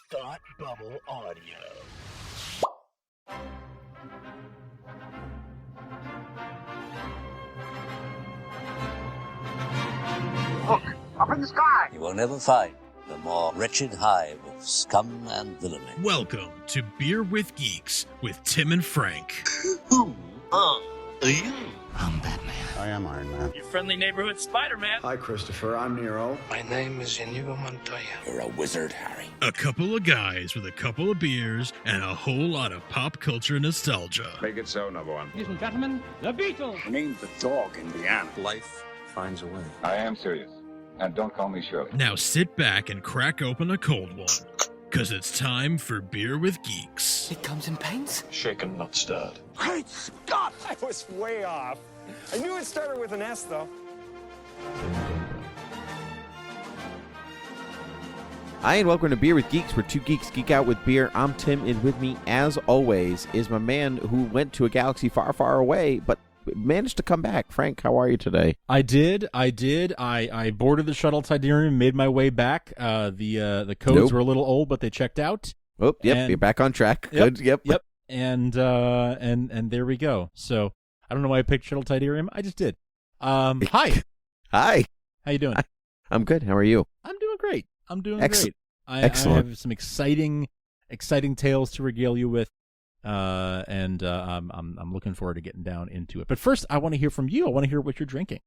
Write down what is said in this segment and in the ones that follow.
Thought Bubble Audio. Look, up in the sky! You will never find the more wretched hive of scum and villainy. Welcome to Beer with Geeks with Tim and Frank. Who are you? I'm Batman. I am Iron Man. Your friendly neighborhood Spider-Man. Hi, Christopher. I'm Nero. My name is Inigo Montoya. You're a wizard, Harry. A couple of guys with a couple of beers and a whole lot of pop culture nostalgia. Make it so, number one. Ladies and gentlemen, the Beatles. I named the dog Indiana. Life finds a way. I am serious. And don't call me Shirley. Now sit back and crack open a cold one, because it's time for Beer with Geeks. It comes in paints. Shaken, not stirred. Great Scott! I was way off. I knew it started with an S, though. Hi, and welcome to Beer with Geeks, where two geeks geek out with beer. I'm Tim, and with me, as always, is my man who went to a galaxy far, far away, but managed to come back. Frank, how are you today? I did. I boarded the shuttle Tidarium and made my way back. The codes were a little old, but they checked out. Oh, yep, you're back on track. Yep, Good, yep. And there we go. So I don't know why I picked shuttle Tidarium. I just did. Hi. Hi. How you doing? I'm good. How are you? I'm doing great. Excellent. I Excellent. have some exciting tales to regale you with. And I'm looking forward to getting down into it. But first, I want to hear from you. I want to hear what you're drinking.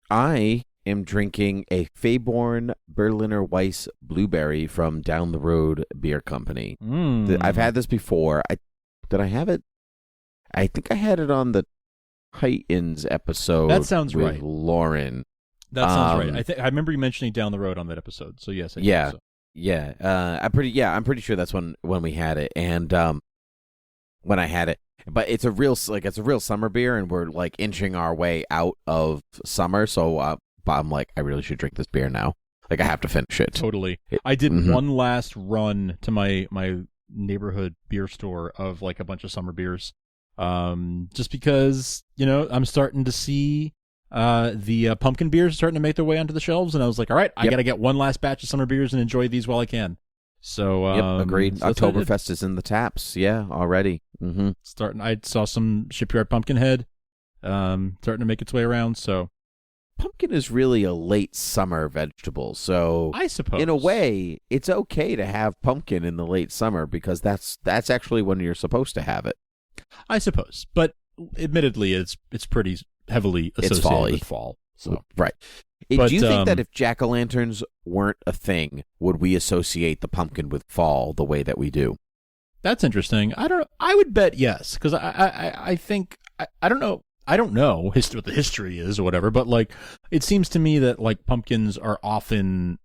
I am drinking a Feyborn Berliner Weisse Blueberry from Down the Road Beer Company. I've had this before. Did I have it? I think I had it on the Titans episode. That sounds with right. Lauren. That sounds right. I remember you mentioning Down the Road on that episode. So yes, I think so. Yeah. I'm pretty sure that's when we had it, and when I had it. But it's a real summer beer, and we're like inching our way out of summer. So but I'm like, I really should drink this beer now. Like, I have to finish it. Totally. I did one last run to my neighborhood beer store of like a bunch of summer beers, just because I'm starting to see the pumpkin beers starting to make their way onto the shelves, and I was like, all right, I got to get one last batch of summer beers and enjoy these while I can. So agreed. So Oktoberfest is in the taps. Yeah, already. Starting. I saw some Shipyard Pumpkinhead starting to make its way around. So pumpkin is really a late summer vegetable. So I suppose in a way, it's okay to have pumpkin in the late summer because that's actually when you're supposed to have it. I suppose, but admittedly, it's pretty heavily associated with fall. So right. Do you think that if jack-o'-lanterns weren't a thing, would we associate the pumpkin with fall the way that we do? That's interesting. I would bet yes, because I think I don't know. I don't know what the history is or whatever, but like it seems to me that like pumpkins are often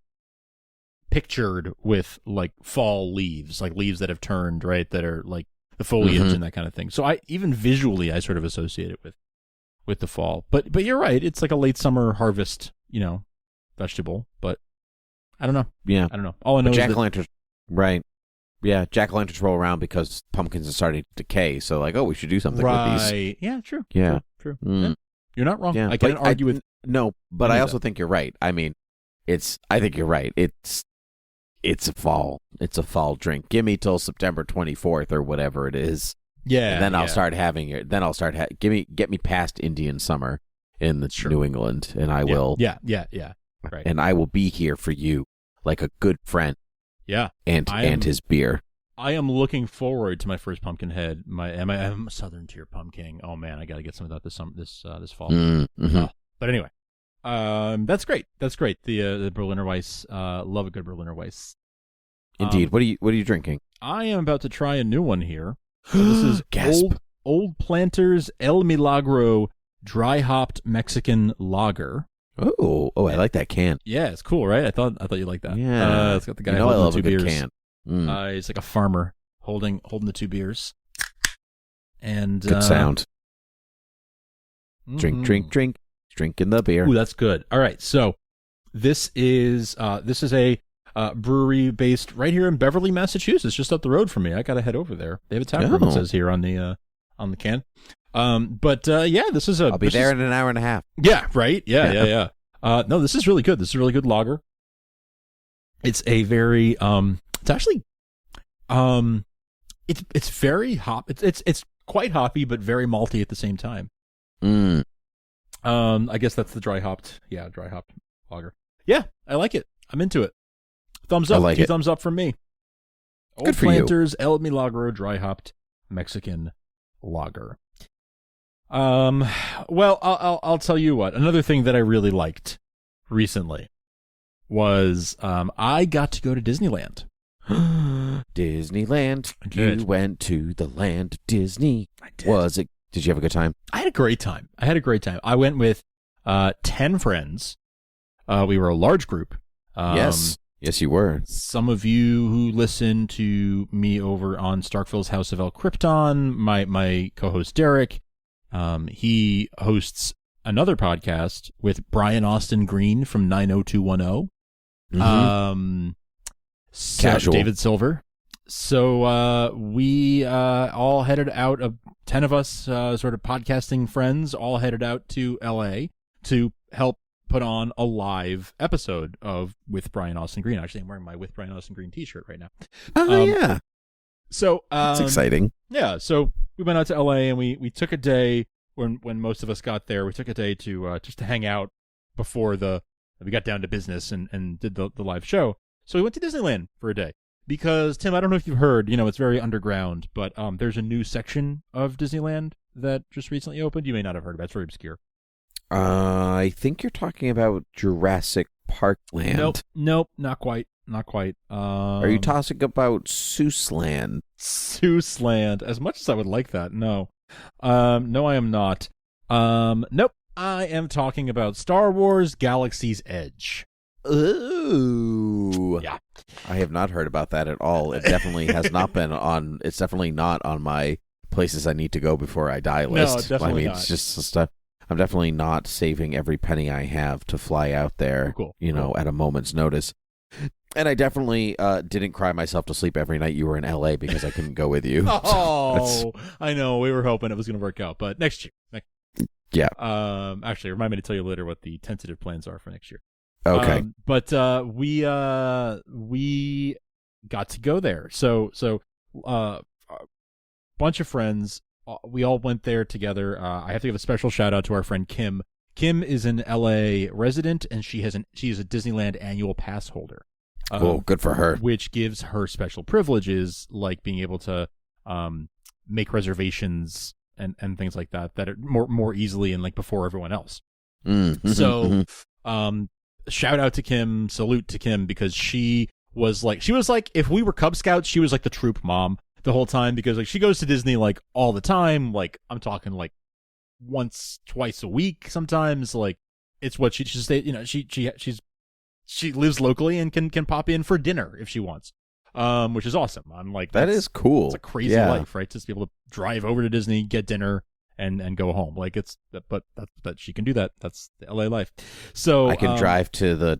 pictured with like fall leaves, like leaves that have turned, right? That are like the foliage and that kind of thing. So even visually I sort of associate it with the fall. But you're right. It's like a late summer harvest, vegetable. But I don't know. Yeah, I don't know. All I know is jack-o'-lanterns, right? Yeah, jack-o'-lanterns roll around because pumpkins are starting to decay. So like, oh, we should do something with these. Yeah, true. Yeah, true. Yeah. You're not wrong. Yeah, I can't argue with. No, but I also think you're right. I mean, I think you're right. It's a fall drink. Give me till September 24th or whatever it is. Yeah, and then I'll start having it. Then I'll start get me past Indian summer in the New England, and I will. Yeah. Right. And I will be here for you, like a good friend. Yeah. And his beer. I am looking forward to my first Pumpkinhead. I'm a Southern Tier Pumpkin. Oh man, I got to get some of that this fall. But anyway, that's great. That's great. The Berliner Weisse. Love a good Berliner Weisse. Indeed. What are you drinking? I am about to try a new one here. So this is Old Planters El Milagro dry hopped Mexican lager. Oh, I like that can. Yeah, it's cool, right? I thought you'd like that. Yeah, it's got the guy I holding love the two a good beers. Can. He's like a farmer holding the two beers. And good sound. Drink in the beer. Ooh, that's good. All right, so this is a brewery based right here in Beverly, Massachusetts, just up the road from me. I got to head over there. They have a tap room. It says here on the can. This is I'll be there in an hour and a half. Yeah, right. Yeah. No, this is really good. This is a really good lager. It's a very it's actually It's very it's quite hoppy, but very malty at the same time. I guess that's the dry hopped lager. Yeah, I like it. I'm into it. Thumbs up. Like 2 it. thumbs up from me. Good Old for you. Planters El Milagro dry hopped Mexican lager. Well, I'll tell you what. Another thing that I really liked recently was I got to go to Disneyland. Disneyland. I did. You went to the land of Disney. I did. Did you have a good time? I had a great time. I went with 10 friends. We were a large group. Yes, you were. Some of you who listen to me over on Starkville's House of El Krypton, my co-host Derek, he hosts another podcast with Brian Austin Green from 90210. Casual. David Silver. So we all headed out, 10 of us sort of podcasting friends, all headed out to LA to help put on a live episode of With Brian Austin Green. Actually, I'm wearing my With Brian Austin Green t-shirt right now. Oh, yeah. So That's exciting. Yeah, so we went out to LA and we took a day when most of us got there. We took a day to just to hang out before we got down to business and did the live show. So we went to Disneyland for a day because, Tim, I don't know if you've heard, it's very underground, but there's a new section of Disneyland that just recently opened. You may not have heard of it. It's very obscure. I think you're talking about Jurassic Park Land. Nope, not quite. Are you talking about Seussland? Seussland. As much as I would like that, no. No, I am not. Nope. I am talking about Star Wars Galaxy's Edge. Ooh. Yeah. I have not heard about that at all. It definitely has not been on. It's definitely not on my places I need to go before I die list. No, definitely not. It's just stuff. I'm definitely not saving every penny I have to fly out there. Cool. At a moment's notice. And I definitely didn't cry myself to sleep every night you were in LA because I couldn't go with you. Oh, I know. We were hoping it was going to work out, but next year. Yeah. Actually, remind me to tell you later what the tentative plans are for next year. Okay. But we got to go there. So a bunch of friends. We all went there together. I have to give a special shout out to our friend Kim. Kim is an LA resident, and she is a Disneyland annual pass holder. Good for her. Which gives her special privileges, like being able to make reservations and things like that are more easily and like before everyone else. So, shout out to Kim, salute to Kim, because she was like if we were Cub Scouts, she was like the troop mom the whole time, because like she goes to Disney like all the time. Like I'm talking like once, twice a week sometimes. Like it's what she just she lives locally and can pop in for dinner if she wants, which is awesome. I'm like, that is cool. It's a crazy life, right? Just to be able to drive over to Disney, get dinner, and go home. Like but she can do that. That's the LA life. So I can drive to the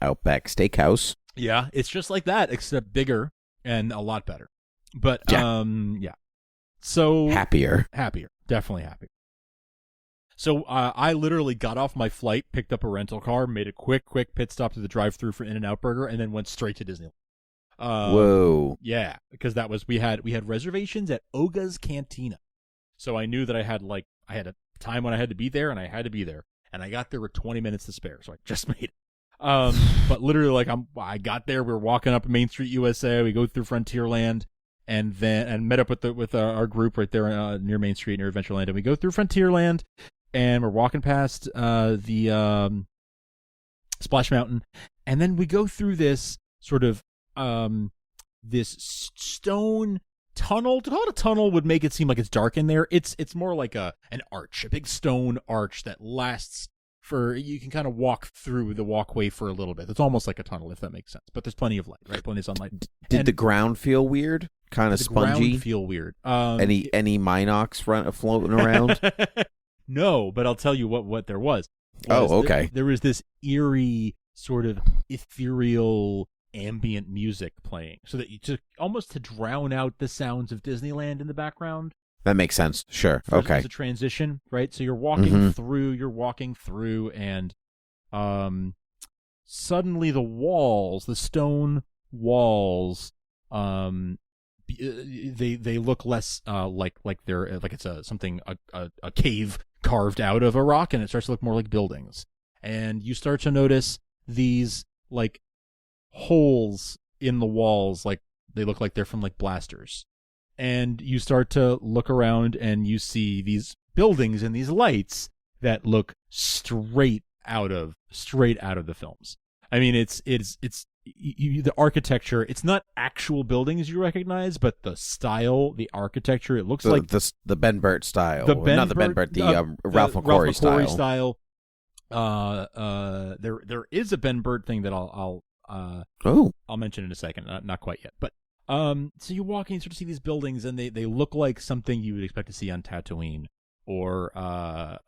Outback Steakhouse. Yeah, it's just like that, except bigger and a lot better. But yeah. So happier, definitely happier. So I literally got off my flight, picked up a rental car, made a quick pit stop to the drive-thru for In-N-Out Burger, and then went straight to Disneyland. Whoa! Yeah, because we had reservations at Oga's Cantina, so I knew that I had a time when I had to be there, and I had to be there, and I got there with 20 minutes to spare, so I just made it. But literally, I got there. We were walking up Main Street, USA. We go through Frontierland, and met up with our group right there near Main Street near Adventureland, and we go through Frontierland. And we're walking past the Splash Mountain, and then we go through this sort of this stone tunnel. To call it a tunnel would make it seem like it's dark in there. It's more like an arch, a big stone arch that lasts for, you can kind of walk through the walkway for a little bit. It's almost like a tunnel, if that makes sense. But there's plenty of light, right? Plenty of sunlight. Did the ground feel weird? Kind of spongy? The ground feel weird. Any Minox floating around? No, but I'll tell you what there was. Okay. There was this eerie, sort of ethereal ambient music playing, so that you just almost to drown out the sounds of Disneyland in the background. That makes sense. Sure. Okay. It's a transition, right? So you're walking through, and suddenly the stone walls they look less like they're like it's a cave carved out of a rock, and it starts to look more like buildings. And you start to notice these like holes in the walls, like they look like they're from like blasters. And you start to look around and you see these buildings and these lights that look straight out of the films. I mean, it's the architecture. It's not actual buildings you recognize, but the style, the architecture. It looks like the Ben Burt style, Ralph McQuarrie style. There is a Ben Burt thing that I'll mention in a second. Not quite yet, but so you walk in, you start to see these buildings, and they look like something you would expect to see on Tatooine or on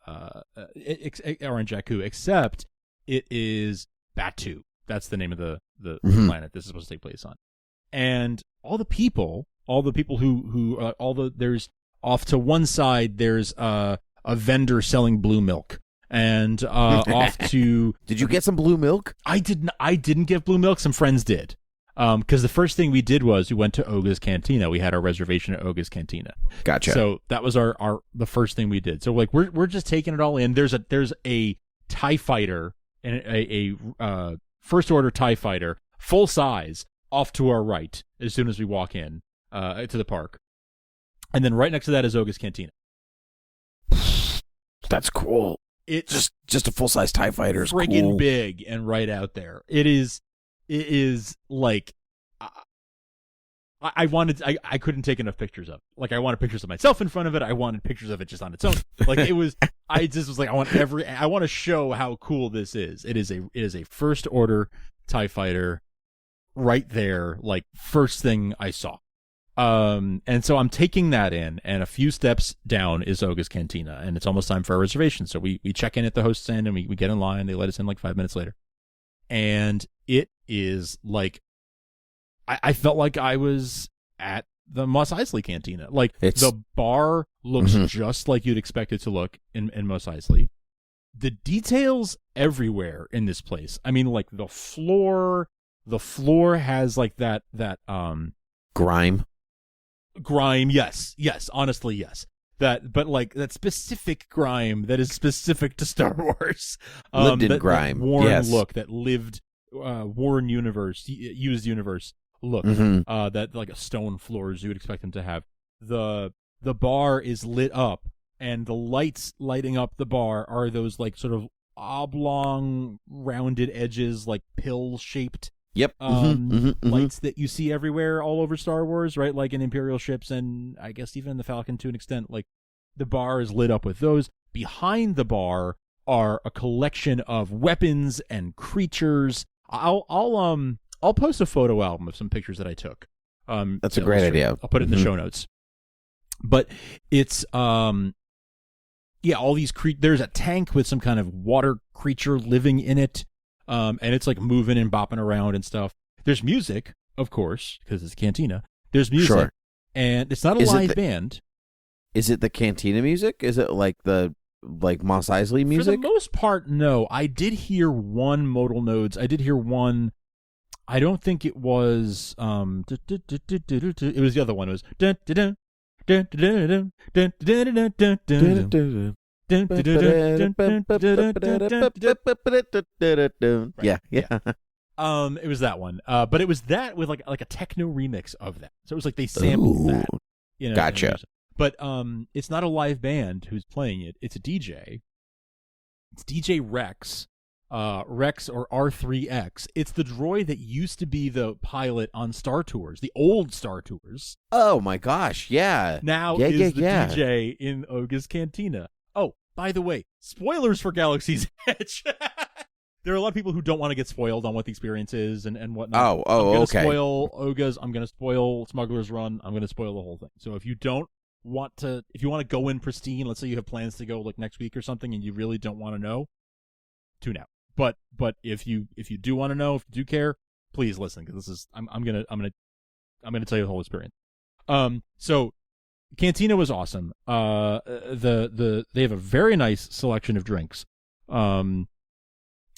Jakku, except it is Batu. That's the name of the planet this is supposed to take place on. And all the people who there's off to one side, there's a vendor selling blue milk. And off to Did you get some blue milk? I didn't get blue milk. Some friends did. Because the first thing we did was we went to Oga's Cantina. We had our reservation at Oga's Cantina. Gotcha. So that was the first thing we did. So like we're just taking it all in. There's a TIE fighter and a first order TIE fighter, full size, off to our right as soon as we walk in to the park. And then right next to that is Oga's Cantina. That's cool. It's just a full size TIE fighter is friggin' cool. big and right out there. It is like I couldn't take enough pictures of it. Like I wanted pictures of myself in front of it. I wanted pictures of it just on its own. Like it was I just was like I want to show how cool this is. It is a first order TIE fighter right there, like first thing I saw. And so I'm taking that in, and a few steps down is Oga's Cantina, and it's almost time for our reservation. So we check in at the host's end, and we get in line. They let us in like 5 minutes later. And it is like, I felt like I was at the Mos Eisley Cantina. Like the bar looks just like you'd expect it to look in Mos Eisley. The details everywhere in this place. I mean, like the floor has like that grime. Yes, honestly, yes. But like that specific grime that is specific to Star Wars. Lived in grime. That worn yes. look, that lived, worn universe, used universe look. That like a stone floors you would expect them to have. The bar is lit up, and the lights lighting up the bar are those like sort of oblong, rounded edges, like pill shaped. Yep. Lights that you see everywhere all over Star Wars, right? Like in Imperial ships, and I guess even in the Falcon to an extent. Like the bar is lit up with those. Behind the bar are a collection of weapons and creatures. I'll post a photo album of some pictures that I took. That's a great idea. I'll put it in the show notes. But it's all these there's a tank with some kind of water creature living in it. And it's like moving and bopping around and stuff. There's music, of course, because it's Cantina. There's music. Sure. And it's not a live band. Is it the Cantina music? Is it like the Mos Eisley music? For the most part, no. I did hear one modal nodes. I did hear one. I don't think it was. It was the other one. It was. Yeah. It was that one. But it was that with like a techno remix of that. So it was like they sampled that. Gotcha. But it's not a live band who's playing it. It's a DJ. It's DJ Rex. Rex or R3X. It's the droid that used to be the pilot on Star Tours, the old Star Tours. Oh my gosh, yeah. Now is the DJ in Oga's Cantina. Oh, by the way, spoilers for Galaxy's Edge. There are a lot of people who don't want to get spoiled on what the experience is and whatnot. Oh, I'm gonna okay. Spoil Oga's. I'm going to spoil Smuggler's Run. I'm going to spoil the whole thing. So if you want to go in pristine, let's say you have plans to go like next week or something, and you really don't want to know, tune out. But if you do want to know, if you do care, please listen, because this is I'm gonna tell you the whole experience. So Cantina was awesome. They have a very nice selection of drinks,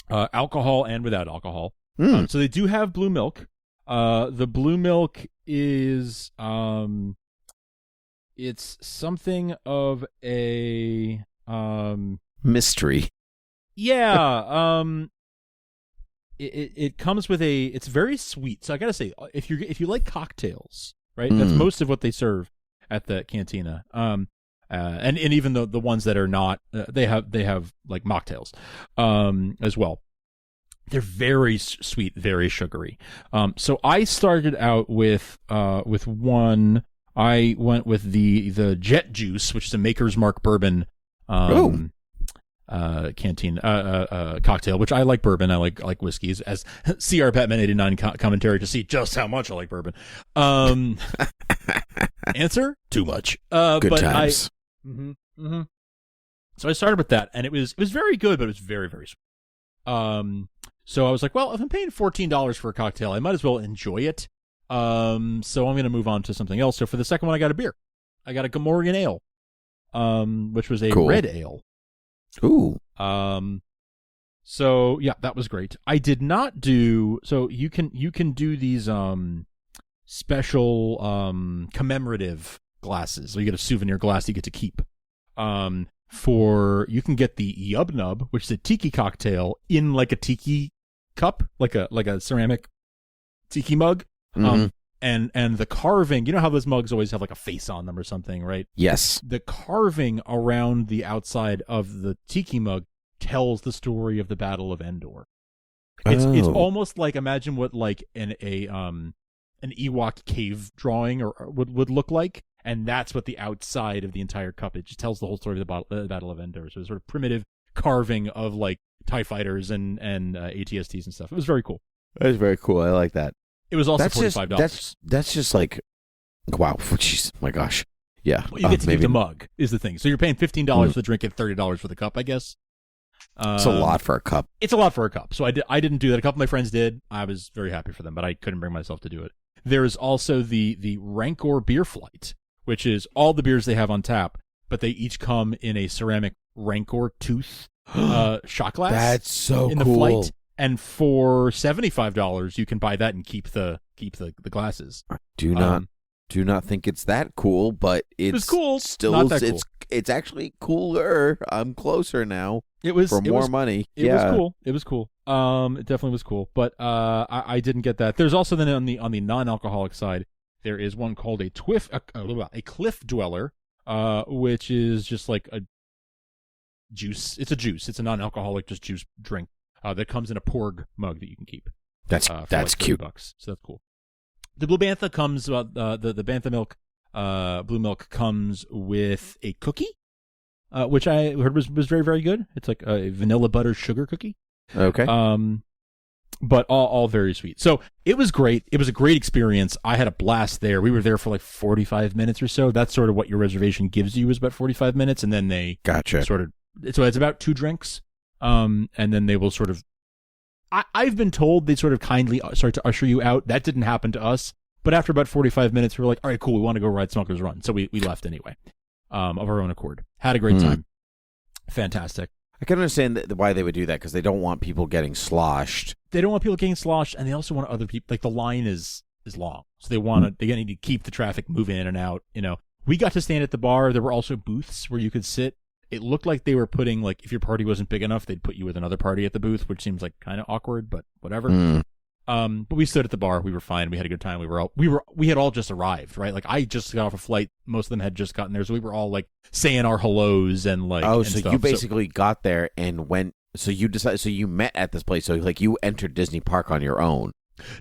alcohol and without alcohol. So they do have blue milk. The blue milk is it's something of a mystery. Yeah. It comes with it's very sweet. So I gotta say, if you like cocktails, right? That's most of what they serve at the cantina. And even the ones that are not, they have like mocktails, as well. They're very sweet, very sugary. So I started out with one. I went with the Jet Juice, which is a Maker's Mark bourbon, canteen cocktail, which I like bourbon. I like whiskeys, as CR Batman 89 commentary to see just how much I like bourbon. Answer: too much. Good but times. So I started with that, and it was very good, but it was very, very sweet. So I was like, well, if I'm paying $14 for a cocktail, I might as well enjoy it. So I'm going to move on to something else. So for the second one, I got a beer. I got a Gomorrhan Ale, which was a red ale. Ooh. So yeah, that was great. I did not do, so you can do these special commemorative glasses. So you get a souvenir glass you get to keep. You can get the Yub Nub, which is a tiki cocktail in like a tiki cup, like a ceramic tiki mug. And the carving, you know how those mugs always have like a face on them or something, right? Yes. The carving around the outside of the tiki mug tells the story of the Battle of Endor. It's almost like, imagine what like an Ewok cave drawing or would look like, and that's what the outside of the entire cup. It just tells the whole story of the Battle of Endor. So it's sort of primitive carving of like TIE fighters and ATSTs and stuff. It was very cool. That was very cool. I like that. It was also $45. That's just like, wow. Jeez, my gosh. Yeah. Well, you get to keep the mug is the thing. So you're paying $15 for the drink and $30 for the cup, I guess. It's a lot for a cup. It's a lot for a cup. So I didn't do that. A couple of my friends did. I was very happy for them, but I couldn't bring myself to do it. There is also the Rancor Beer Flight, which is all the beers they have on tap, but they each come in a ceramic Rancor tooth shot glass. That's so in cool. The flight. And for $75, you can buy that and keep the glasses. Do not think it's that cool, but it's cool. Still, not that cool. It's actually cooler. I'm closer now. It was for more money. It was cool. It was cool. It definitely was cool. But I didn't get that. There's also then on the non-alcoholic side, there is one called a Cliff Dweller, which is just like a juice. It's a juice. It's a non-alcoholic just juice drink. That comes in a porg mug that you can keep. That's like cute. $30, so that's cool. The Blue Bantha comes. The Bantha milk, blue milk comes with a cookie, which I heard was very, very good. It's like a vanilla butter sugar cookie. Okay. But all very sweet. So it was great. It was a great experience. I had a blast there. We were there for like 45 minutes or so. That's sort of what your reservation gives you, is about 45 minutes, and then they sort of. So it's about 2 drinks. And then they will sort of, I've been told they sort of kindly start to usher you out. That didn't happen to us, but after about 45 minutes, we were like, all right, cool, we want to go ride Smuggler's Run. So we left anyway, of our own accord. Had a great time. Fantastic. I can understand why they would do that, because they don't want people getting sloshed. They don't want people getting sloshed, and they also want other people, like the line is long. So they need to keep the traffic moving in and out. You know, we got to stand at the bar. There were also booths where you could sit. It looked like they were putting, like, if your party wasn't big enough, they'd put you with another party at the booth, which seems like kind of awkward, but whatever. But we stood at the bar. We were fine. We had a good time. We had all just arrived, right? Like, I just got off a flight. Most of them had just gotten there, so we were all like saying our hellos and like. Oh, and so stuff. you basically got there and went. So you decided. So you met at this place. So like you entered Disney Park on your own.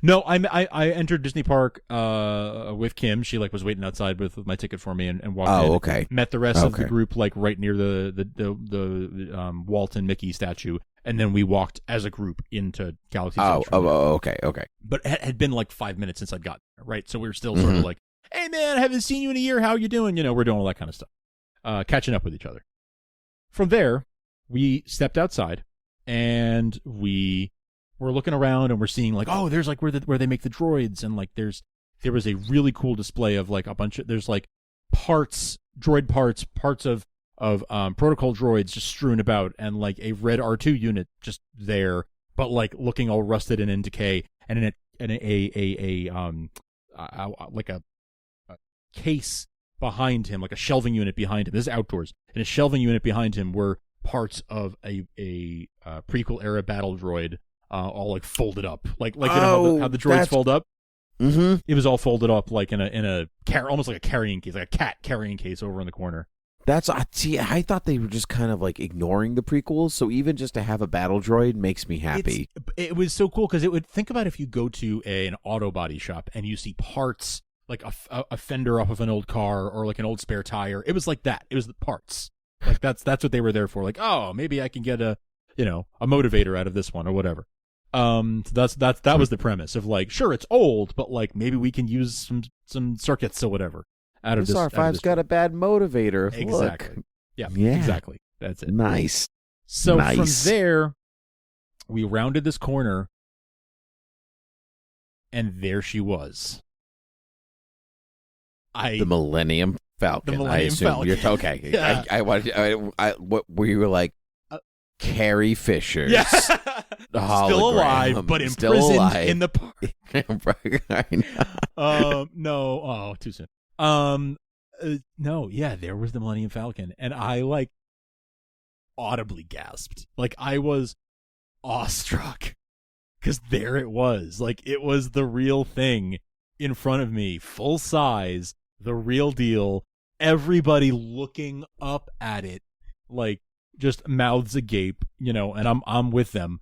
No, I entered Disney Park with Kim. She like was waiting outside with my ticket for me and walked in. Oh, okay. Met the rest of the group like right near the Walt and Mickey statue, and then we walked as a group into Galaxy's Edge. Okay. But it had been like 5 minutes since I'd gotten there, right? So we were still sort of like, hey man, I haven't seen you in a year. How you doing? You know, we're doing all that kind of stuff, catching up with each other. From there, we stepped outside and we're looking around and we're seeing like, oh, there's like where they make the droids, and like there was a really cool display of like a bunch of, there's like droid parts of protocol droids just strewn about, and like a red R2 unit just there, but like looking all rusted and in decay. And like a case behind him, like a shelving unit behind him. This is outdoors, and a shelving unit behind him were parts of a prequel era battle droid, all like folded up, like you know how the droids fold up. Mm-hmm. It was all folded up like in a almost like a carrying case, like a cat carrying case over in the corner. I thought they were just kind of like ignoring the prequels, so even just to have a battle droid makes me happy. It was so cool because it would think about if you go to an auto body shop and you see parts like a fender off of an old car or like an old spare tire. It was like that. It was the parts. Like that's what they were there for. Like, oh, maybe I can get a motivator out of this one or whatever. So that was the premise of like, sure, it's old, but like maybe we can use some circuits or whatever out of this. R5's got a bad motivator. Exactly. Look. Yeah, Yeah. exactly. That's it. Nice. So Nice. from there, we rounded this corner, and there she was. The Millennium Falcon. The Millennium I assume Falcon. you're okay. Yeah. What were you like? Carrie Fisher's. Yeah. hologram. Still alive, but Still imprisoned alive. in the park. I know. No. Oh, too soon. No. Yeah, there was the Millennium Falcon, and I like audibly gasped. Like I was awestruck because there it was. Like it was the real thing in front of me, full size, the real deal. Everybody looking up at it, like just mouths agape, and I'm with them.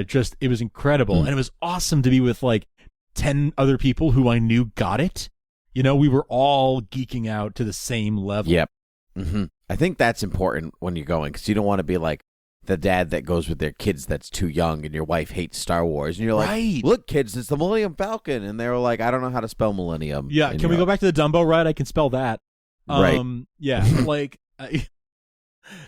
Just it was incredible, and it was awesome to be with like 10 other people who I knew got it. We were all geeking out to the same level. Yep. Mm-hmm. I think that's important when you're going because you don't want to be like the dad that goes with their kids that's too young and your wife hates Star Wars and you're like, right. Look, kids, it's the Millennium Falcon, and they were like, I don't know how to spell Millennium. Yeah, and can we go back to the Dumbo ride? I can spell that. Right. Yeah, like.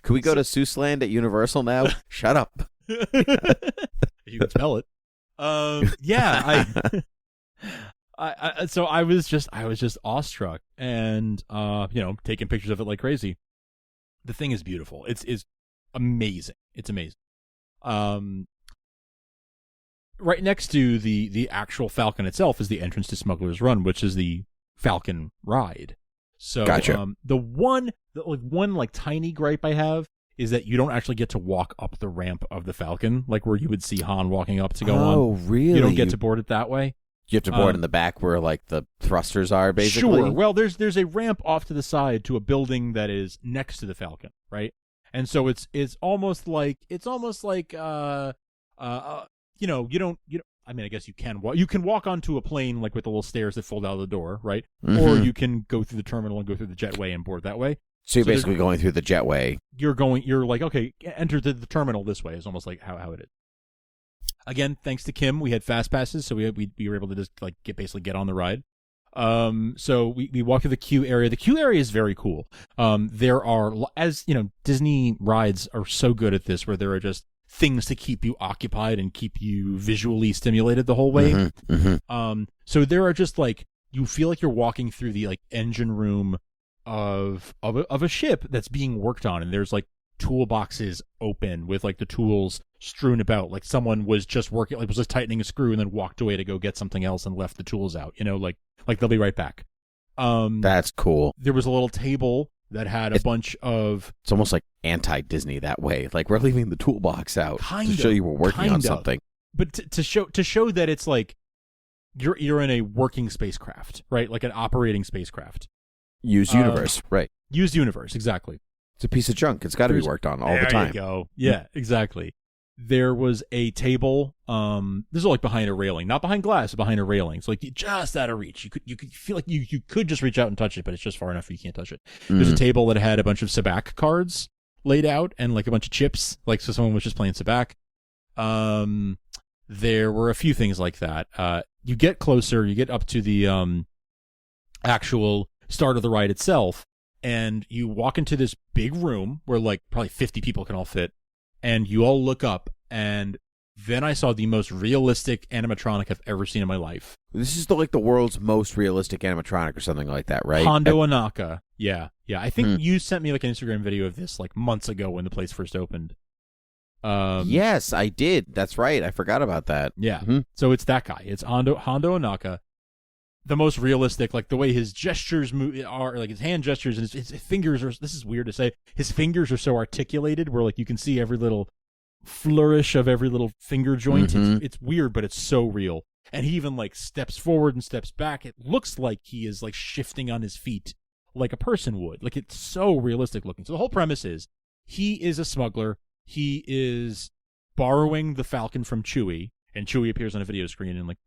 Could we go to Seuss Land at Universal now? Shut up. You can spell it. Yeah, so I was just awestruck and taking pictures of it like crazy. The thing is beautiful. It's amazing. It's amazing. Right next to the actual Falcon itself is the entrance to Smuggler's Run, which is the Falcon ride. So gotcha. The one tiny gripe I have is that you don't actually get to walk up the ramp of the Falcon, like where you would see Han walking up to go on. Oh, really? You don't get to board it that way. You have to board in the back where like the thrusters are, basically. Sure. Well, there's a ramp off to the side to a building that is next to the Falcon, right? And so it's almost like you don't. I mean, I guess you can walk. You can walk onto a plane like with the little stairs that fold out of the door, right? Mm-hmm. Or you can go through the terminal and go through the jetway and board that way. So you're basically going through the jetway. You're like, okay, enter the terminal this way is almost like how it is. Again, thanks to Kim, we had fast passes, so we were able to just like get on the ride. So we walk through the queue area. The queue area is very cool. There are, as Disney rides are so good at this, where there are just things to keep you occupied and keep you visually stimulated the whole way. Mm-hmm, mm-hmm. So there are just like, you feel like you're walking through the like engine room of a ship that's being worked on, and there's like toolboxes open with like the tools strewn about, like someone was just working, like was just tightening a screw and then walked away to go get something else and left the tools out, like they'll be right back. That's cool. There was a little table that had a bunch of, it's almost like anti-Disney that way, like we're leaving the toolbox out to show you we're working on something, but to show that it's like you're in a working spacecraft, right? Like an operating spacecraft. Used universe, right? Used universe, exactly. It's a piece of junk. It's got to be worked on all the time. There you go. Yeah, exactly. There was a table. This is like behind a railing, not behind glass, but behind a railing. It's like just out of reach. You could feel like you could just reach out and touch it, but it's just far enough you can't touch it. Mm-hmm. There's a table that had a bunch of Sabacc cards laid out and like a bunch of chips, like so someone was just playing Sabacc. There were a few things like that. You get closer, you get up to the actual start of the ride itself, and you walk into this big room where like probably 50 people can all fit, and you all look up, and then I saw the most realistic animatronic I've ever seen in my life. This is like the world's most realistic animatronic or something like that, right? Hondo Anaka. Yeah. I think you sent me like an Instagram video of this like months ago when the place first opened. Yes, I did. That's right. I forgot about that. Yeah. Mhm. So it's that guy. It's Hondo Ohnaka. The most realistic, like the way his gestures are, like his hand gestures and his fingers are. This is weird to say. His fingers are so articulated, where like you can see every little flourish of every little finger joint. It's weird, but it's so real. And he even like steps forward and steps back. It looks like he is like shifting on his feet, like a person would. Like it's so realistic looking. So the whole premise is he is a smuggler. He is borrowing the Falcon from Chewie, and Chewie appears on a video screen and like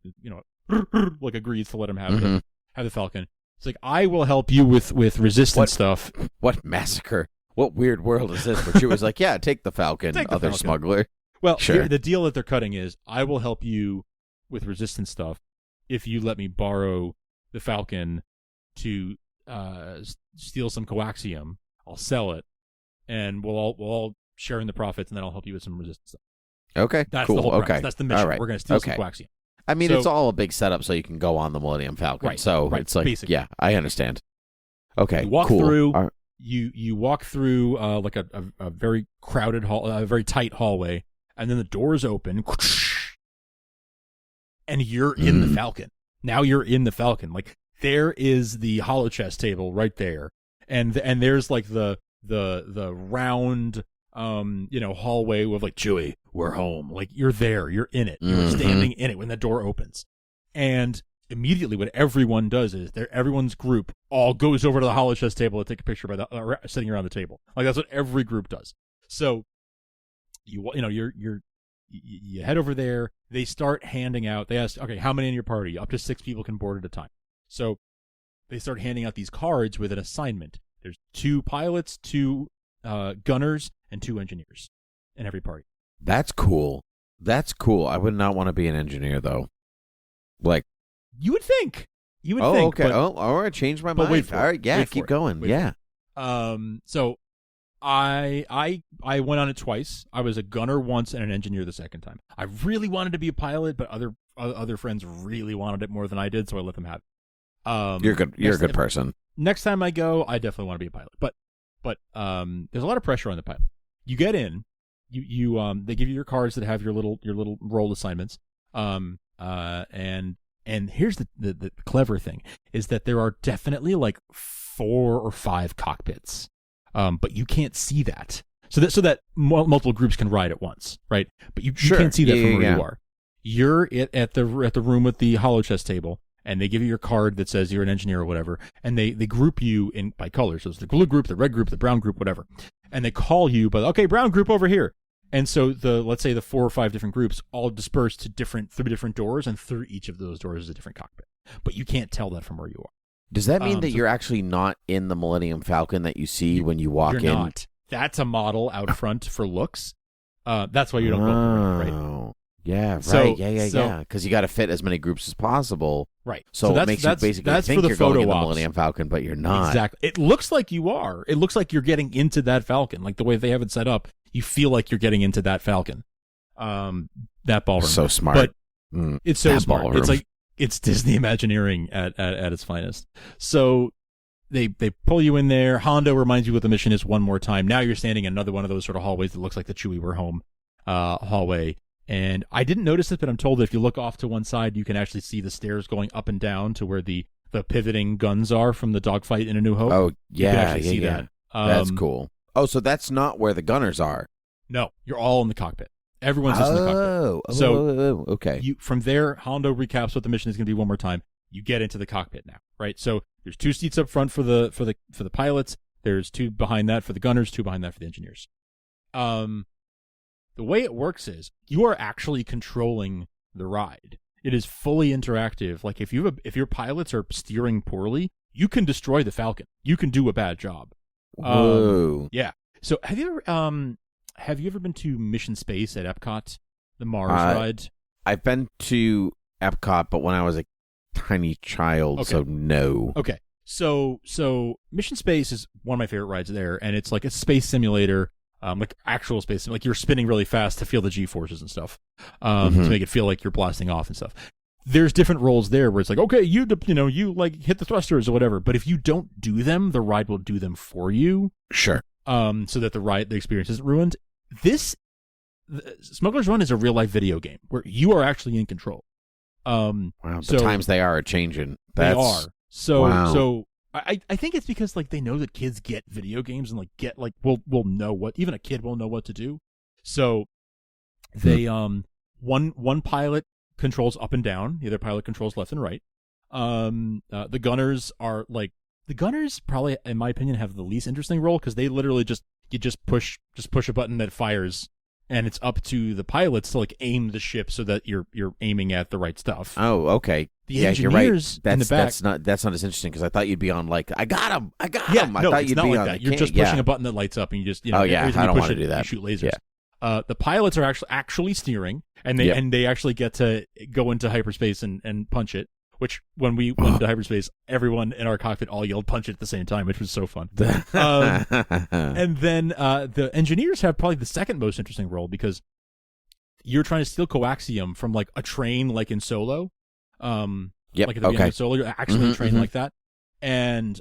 like agrees to let him have the Falcon. It's like, I will help you with resistance stuff. What massacre? What weird world is this? Where Chewie's like, yeah, take the Falcon, Take the other Falcon. smuggler. Well, Sure. the deal that they're cutting is, I will help you with resistance stuff if you let me borrow the Falcon to steal some coaxium. I'll sell it, and we'll all share in the profits, and then I'll help you with some resistance stuff. Okay, That's cool. the whole premise. Okay, That's the mission. All right. We're going to steal Okay. some coaxium. I mean, So- it's all a big setup so you can go on the Millennium Falcon. Right, So right, it's like, basically. yeah, I understand. Okay, You walk cool. through. All right. You walk through like a very crowded hall, a very tight hallway, and then the doors open, and you're in the Falcon. Now you're in the Falcon. Like, there is the holochess table right there, and there's like the round hallway with like, Chewie, we're home. Like, you're there, you're in it, you're standing in it when the door opens, and immediately what everyone does is everyone's group all goes over to the holochess table to take a picture by the sitting around the table. Like, that's what every group does. So you head over there. They start handing out. They ask, okay, how many in your party? Up to 6 people can board at a time. So they start handing out these cards with an assignment. There's 2 pilots, 2 gunners, and 2 engineers in every party. That's cool. That's cool. I would not want to be an engineer though. Like, You would think. You would oh, think. okay. But, Oh, all right. Change my but mind. wait for it. All right. Yeah. Wait for Keep it. going. Wait Yeah. So I went on it twice. I was a gunner once and an engineer the second time. I really wanted to be a pilot, but other friends really wanted it more than I did, so I let them have it. You're good. You're a good person. Next time I go, I definitely want to be a pilot. But there's a lot of pressure on the pilot. You get in, you they give you your cards that have your little role assignments. And here's the clever thing is that there are definitely like 4 or 5 cockpits. But you can't see that. So that multiple groups can ride at once, right? But you can't see that from where you are. You're at the room with the holochess table, and they give you your card that says you're an engineer or whatever, and they group you in by colors. So it's the blue group, the red group, the brown group, whatever. And they call you, but okay, brown group over here. And so let's say the 4 or 5 different groups all disperse to through different doors, and through each of those doors is a different cockpit. But you can't tell that from where you are. Does that mean that you're actually not in the Millennium Falcon that you see when you walk in? You're not. That's a model out front for looks. That's why you don't go for it, right? Oh, yeah, right. So- Yeah. Because you got to fit as many groups as possible. Right. So it makes you basically that's think for the you're going photo in the ops. Millennium Falcon, but you're not. Exactly. It looks like you are. It looks like you're getting into that Falcon. Like the way they have it set up, you feel like you're getting into that Falcon. That ballroom. So smart. But Mm, it's so that smart. ballroom. It's like it's Disney Imagineering at its finest. So they pull you in there. Hondo reminds you what the mission is one more time. Now you're standing in another one of those sort of hallways that looks like the Chewie We're Home hallway. And I didn't notice it, but I'm told that if you look off to one side, you can actually see the stairs going up and down to where the pivoting guns are from the dogfight in A New Hope. Oh, You can yeah, actually see yeah. that. That's cool. Oh, so that's not where the gunners are. No, you're all in the cockpit. Everyone's just in the cockpit. So okay. From there, Hondo recaps what the mission is going to be one more time. You get into the cockpit now, right? So there's 2 seats up front for the pilots. There's 2 behind that for the gunners, 2 behind that for the engineers. The way it works is you are actually controlling the ride. It is fully interactive. Like if your pilots are steering poorly, you can destroy the Falcon. You can do a bad job. Whoa. Yeah. So have you ever been to Mission Space at Epcot, the Mars ride? I've been to Epcot, but when I was a tiny child, Okay. so no. Okay. So Mission Space is one of my favorite rides there, and it's like a space simulator, like actual space, like you're spinning really fast to feel the G-forces and stuff, to make it feel like you're blasting off and stuff. There's different roles there where it's like, okay, you like hit the thrusters or whatever, but if you don't do them, the ride will do them for you. Sure. So that the experience isn't ruined. This Smuggler's Run is a real life video game where you are actually in control. Wow, the times they are changing. They are. So wow. I think it's because like they know that kids get video games and like get like will know what, even a kid will know what to do. So they one pilot controls up and down, the other pilot controls left and right. The gunners probably, in my opinion, have the least interesting role because they literally just push a button that fires, and it's up to the pilots to like aim the ship so that you're aiming at the right stuff. Oh, okay. The engineers you're right. in the back. That's not as interesting because I thought you'd be on like I got him. I No, thought it's you'd not be like on that. You're just pushing a button that lights up, and you just oh yeah, I don't want to do that. You shoot lasers. Yeah. The pilots are actually steering, and they actually get to go into hyperspace and punch it. Which when we went into hyperspace, everyone in our cockpit all yelled "punch it" at the same time, which was so fun. And then the engineers have probably the second most interesting role because you're trying to steal coaxium from like a train, like in Solo. Like at the beginning of Solo, you're actually a train like that, and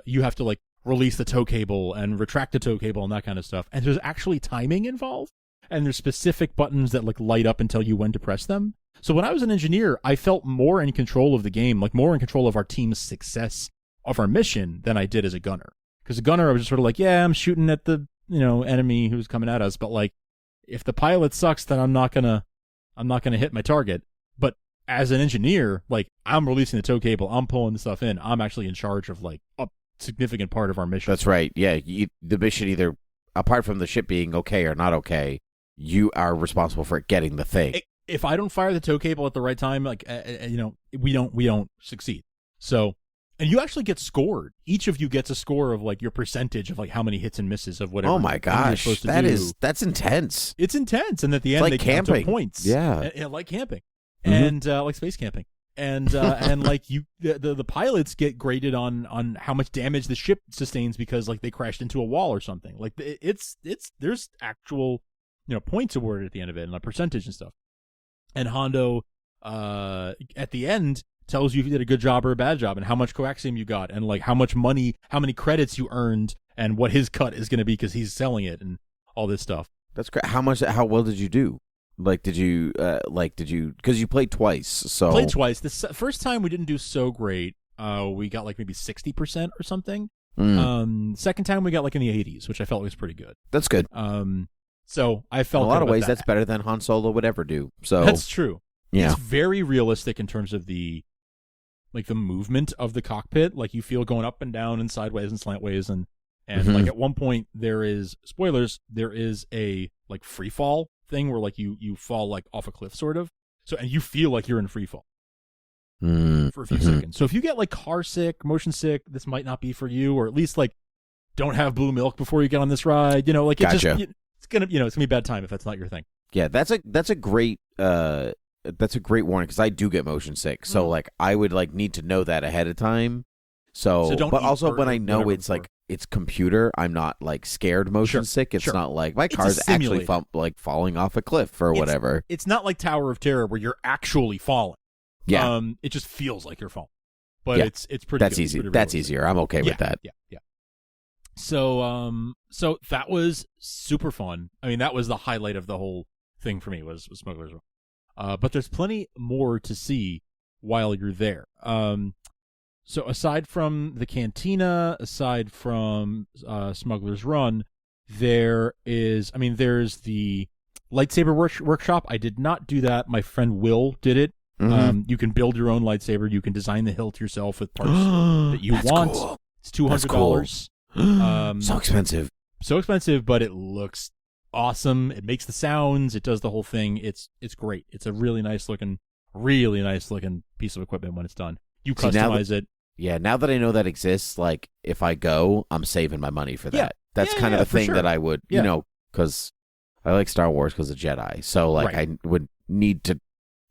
you have to like release the tow cable and retract the tow cable and that kind of stuff. And there's actually timing involved, and there's specific buttons that like light up and tell you when to press them. So when I was an engineer, I felt more in control of the game, like more in control of our team's success of our mission than I did as a gunner. Because a gunner, I was just sort of like, yeah, I'm shooting at the enemy who's coming at us, but like if the pilot sucks, then I'm not gonna hit my target. But as an engineer, like I'm releasing the tow cable, I'm pulling the stuff in, I'm actually in charge of like a significant part of our mission. That's right. Yeah, the mission either apart from the ship being okay or not okay, you are responsible for getting the thing. If I don't fire the tow cable at the right time, like we don't succeed. So, and you actually get scored. Each of you gets a score of like your percentage of like how many hits and misses of whatever. Oh my gosh, that's intense. It's intense, and at the end like they count camping. Points. Yeah, like camping, and like space camping, and and like the pilots get graded on how much damage the ship sustains because like they crashed into a wall or something. Like there's actual points awarded at the end of it and a percentage and stuff. And Hondo, at the end, tells you if you did a good job or a bad job, and how much coaxium you got, and like how much money, how many credits you earned, and what his cut is going to be because he's selling it, and all this stuff. That's great. How well did you do? Did you because you played twice? So played twice. The first time we didn't do so great. We got like maybe 60% or something. Second time we got like in the 80s, which I felt was pretty good. That's good. So I felt in a lot of ways that's better than Han Solo would ever do. So that's true. Yeah, it's very realistic in terms of the movement of the cockpit. Like you feel going up and down and sideways and slantways and like at one point there is spoilers. There is a like free fall thing where like you fall like off a cliff sort of. So and you feel like you're in free fall for a few seconds. So if you get like car sick, motion sick, this might not be for you, or at least like don't have blue milk before you get on this ride. Like it just. It's gonna be a bad time if that's not your thing. Yeah, that's a great warning because I do get motion sick. So like I would like need to know that ahead of time. So don't but also when I know it's like it's computer, I'm not like scared motion sick. It's not like my car's actually falling off a cliff or whatever. It's not like Tower of Terror where you're actually falling. Yeah, it just feels like you're falling. But it's pretty. That's good. easy. That's easier. I'm okay with that. Yeah. So that was super fun. I mean, that was the highlight of the whole thing for me was Smuggler's Run. But there's plenty more to see while you're there. So aside from the Cantina, aside from Smuggler's Run, there's the lightsaber workshop. I did not do that. My friend Will did it. You can build your own lightsaber. You can design the hilt yourself with parts that you want. Cool. It's $200. So expensive, but it looks awesome. It makes the sounds. It does the whole thing. It's great. It's a really nice looking piece of equipment when it's done. You customize it. Yeah, now that I know that exists, like if I go, I'm saving my money for that. Yeah. That's kind of the thing sure. that I would, because I like Star Wars because of Jedi. So like I would need to.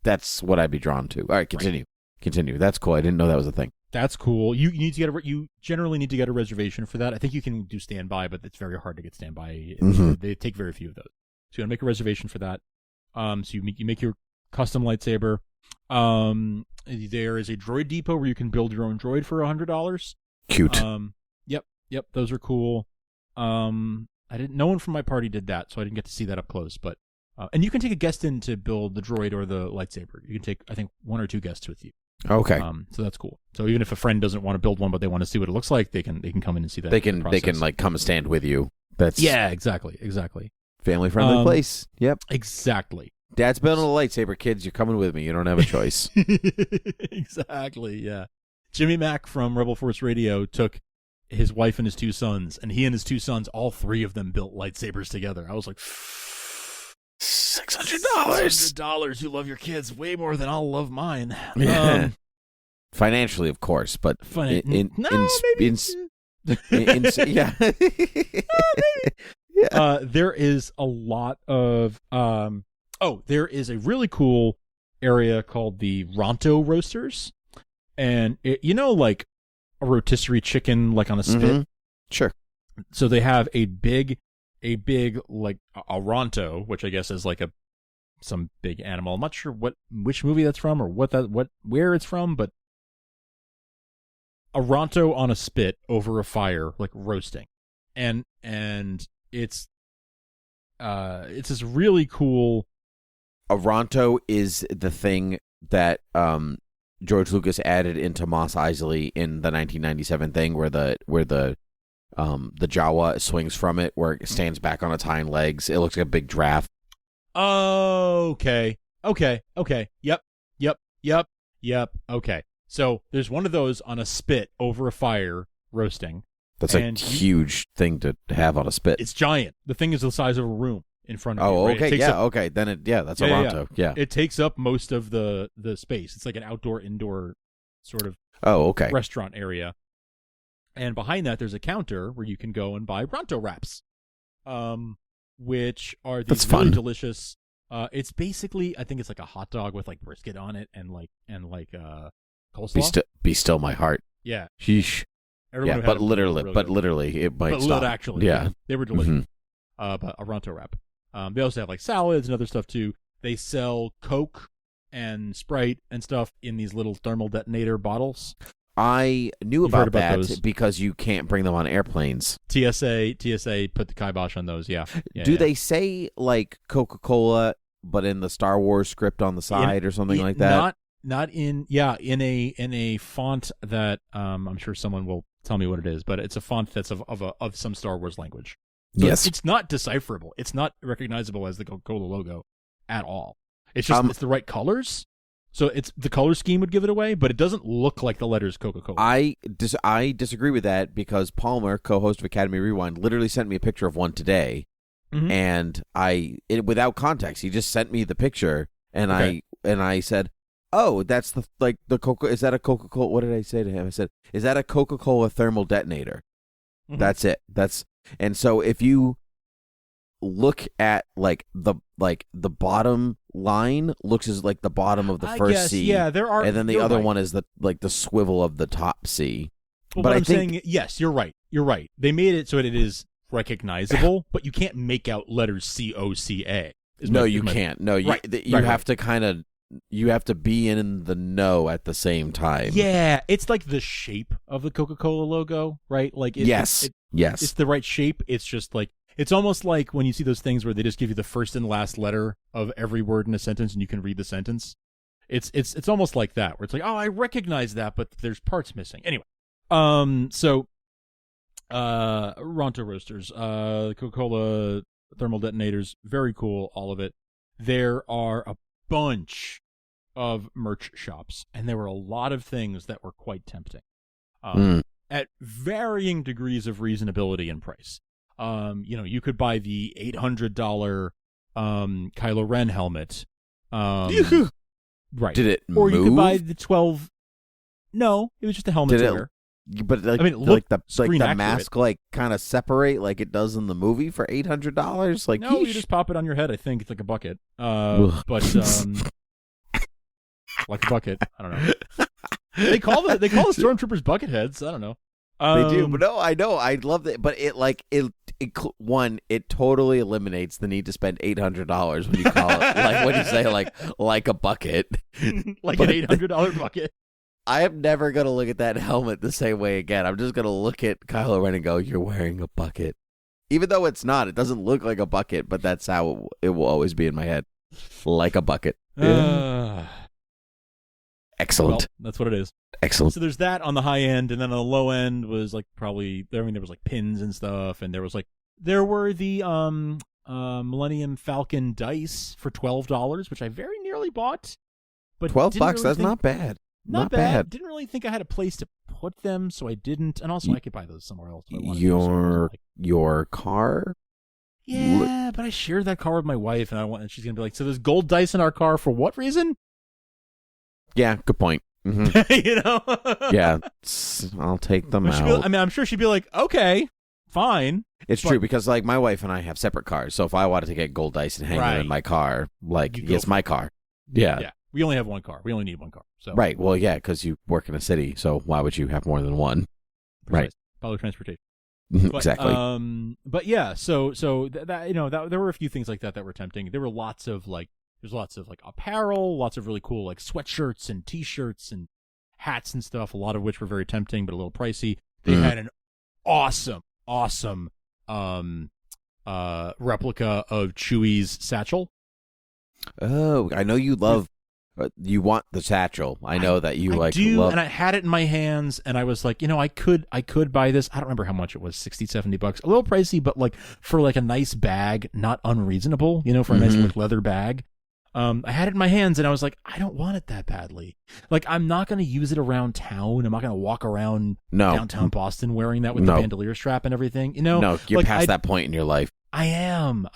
That's what I'd be drawn to. All right, continue. Continue. That's cool. I didn't know that was a thing. That's cool. You need to get you generally need to get a reservation for that. I think you can do standby, but it's very hard to get standby. They take very few of those. So you gotta make a reservation for that. So you make your custom lightsaber. There is a droid depot where you can build your own droid for $100. Cute. Yep. Those are cool. No one from my party did that, so I didn't get to see that up close. But And you can take a guest in to build the droid or the lightsaber. You can take, I think, 1 or 2 guests with you. Okay. So that's cool. So even if a friend doesn't want to build one, but they want to see what it looks like, they can come in and see that. They can like come and stand with you. That's exactly. Family friendly place. Yep. Exactly. Dad's building a lightsaber, kids. You're coming with me. You don't have a choice. Exactly. Yeah. Jimmy Mack from Rebel Force Radio took his wife and his 2 sons, and he and his 2 sons, all 3 of them built lightsabers together. I was like, $600. $600. You love your kids way more than I'll love mine. Yeah. Financially, of course, but yeah. There is a lot of there is a really cool area called the Ronto Roasters, and like a rotisserie chicken like on a spit. Mm-hmm. Sure. So they have a big like a Ronto, which I guess is like some big animal. I'm not sure which movie that's from or where it's from, but a Ronto on a spit over a fire, like roasting, and it's this really cool. A Ronto is the thing that George Lucas added into Mos Eisley in the 1997 thing, where the Jawa swings from it, where it stands back on its hind legs. It looks like a big giraffe. Oh, okay. Yep. Okay. So there's one of those on a spit over a fire roasting. That's a huge thing to have on a spit. It's giant. The thing is the size of a room in front of you. Oh, right? okay. Yeah, okay. Then that's a Ronto. Yeah. It takes up most of the space. It's like an outdoor-indoor sort of restaurant area. And behind that, there's a counter where you can go and buy Ronto wraps, which are these really delicious. It's basically, I think it's like a hot dog with like brisket on it and coleslaw. Be still my heart. Yeah. Sheesh. Everyone but literally, it might stop. Actually, yeah, they were delicious. Mm-hmm. But a Ronto wrap. They also have like salads and other stuff too. They sell Coke and Sprite and stuff in these little thermal detonator bottles. I knew about that those. Because you can't bring them on airplanes. TSA put the kibosh on those. Yeah. Do they say like Coca-Cola, but in the Star Wars script on the side or something like that? Not in a font that I'm sure someone will tell me what it is, but it's a font that's of some Star Wars language. So yes, it's not decipherable. It's not recognizable as the Coca-Cola logo at all. It's just it's the right colors. So it's the color scheme would give it away, but it doesn't look like the letters Coca-Cola. I disagree with that because Palmer, co-host of Academy Rewind, literally sent me a picture of one today, and without context, he just sent me the picture, and I said, "Oh, that's the Coca. Is that a Coca-Cola?" What did I say to him? I said, "Is that a Coca-Cola thermal detonator?" Mm-hmm. That's it. And so if you look at the bottom line looks as like the bottom of the first C. Yeah, there are, and then the other one is the swivel of the top C. Well, but I'm saying, yes, you're right. They made it so that it is recognizable, but you can't make out letters COCA. No, you can't. No, you have to kind of. You have to be in the know at the same time. Yeah, it's like the shape of the Coca-Cola logo, right? Like yes, it's the right shape. It's just like it's almost like when you see those things where they just give you the first and last letter of every word in a sentence, and you can read the sentence. It's almost like that, where it's like, oh, I recognize that, but there's parts missing. Anyway, Ronto Roasters, Coca-Cola thermal detonators, very cool, all of it. There are a bunch of merch shops, and there were a lot of things that were quite tempting at varying degrees of reasonability and price. You could buy the $800 Kylo Ren helmet, right? Did it or move? You could buy the 12. No, it was just a helmet to wear. But the mask kind of separate like it does in the movie for $800. Like no, you just pop it on your head. I think it's like a bucket. But like a bucket. I don't know. They call the stormtroopers bucket heads. I don't know. They do, but no, I know. I love that, but it totally eliminates the need to spend $800 when you call it when you say like a bucket, like an $800 bucket. I am never going to look at that helmet the same way again. I'm just going to look at Kylo Ren and go, "You're wearing a bucket." Even though it's not, it doesn't look like a bucket, but that's how it will always be in my head. Like a bucket. Excellent. Well, that's what it is. Excellent. So there's that on the high end, and then on the low end was like probably, I mean, there was like pins and stuff, and there were the Millennium Falcon dice for $12, which I very nearly bought. But $12, really that's not bad. Not bad. Didn't really think I had a place to put them, so I didn't. And also, I could buy those somewhere else. If I wanted your car? Yeah, but I shared that car with my wife, and she's gonna be like, "So there's gold dice in our car for what reason?" Yeah, good point. Mm-hmm. You know? Yeah, I'll take them out. I'm sure she'd be like, "Okay, fine." It's true, because like my wife and I have separate cars, so if I wanted to get gold dice and hang them in my car, like it's my car. Yeah. Yeah. We only have one car. We only need one car. So right. Well, yeah, because you work in a city, so why would you have more than one? Precise. Right. Public transportation. But, exactly. But yeah, so that there were a few things like that were tempting. There were lots of apparel, lots of really cool like sweatshirts and t-shirts and hats and stuff, a lot of which were very tempting but a little pricey. They had an awesome replica of Chewie's satchel. Oh, I know you love. You want the satchel. I know that you I do, love... and I had it in my hands, and I was like, I could buy this. I don't remember how much it was, $60-$70, a little pricey, but like for like a nice bag, not unreasonable. For a nice like, leather bag. I had it in my hands, and I was like, I don't want it that badly. Like, I'm not going to use it around town. I'm not going to walk around downtown Boston wearing that with the bandolier strap and everything. No, you're past that point in your life. I am.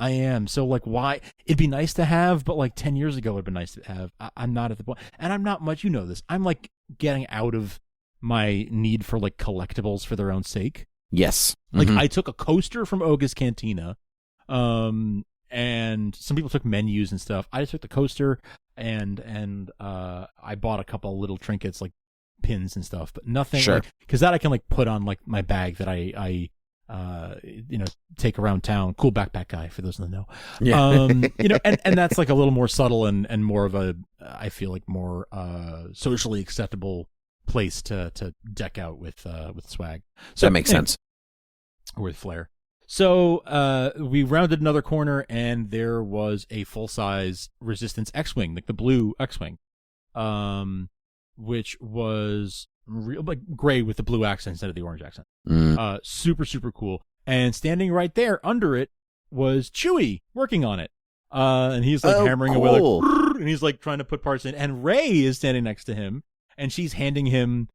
So, like, why? It'd be nice to have, but, like, 10 years ago, it'd been nice to have. I'm not at the point. And I'm not much, this. I'm, like, getting out of my need for, like, collectibles for their own sake. Yes. Like, I took a coaster from Oga's Cantina, and some people took menus and stuff. I just took the coaster, and I bought a couple little trinkets, like pins and stuff, but nothing. Sure. Because that I can, like, put on, like, my bag that I take around town. Cool backpack guy, for those that know. Yeah. And that's like a little more subtle and more of a, I feel like more socially acceptable place to deck out with swag. So that makes sense. With flair. So we rounded another corner, and there was a full-size Resistance X-Wing, like the blue X-Wing, which was like gray with the blue accent instead of the orange accent. Super, super cool. And standing right there under it was Chewie working on it. And he's like hammering away, like, and he's like trying to put parts in. And Rey is standing next to him, and she's handing him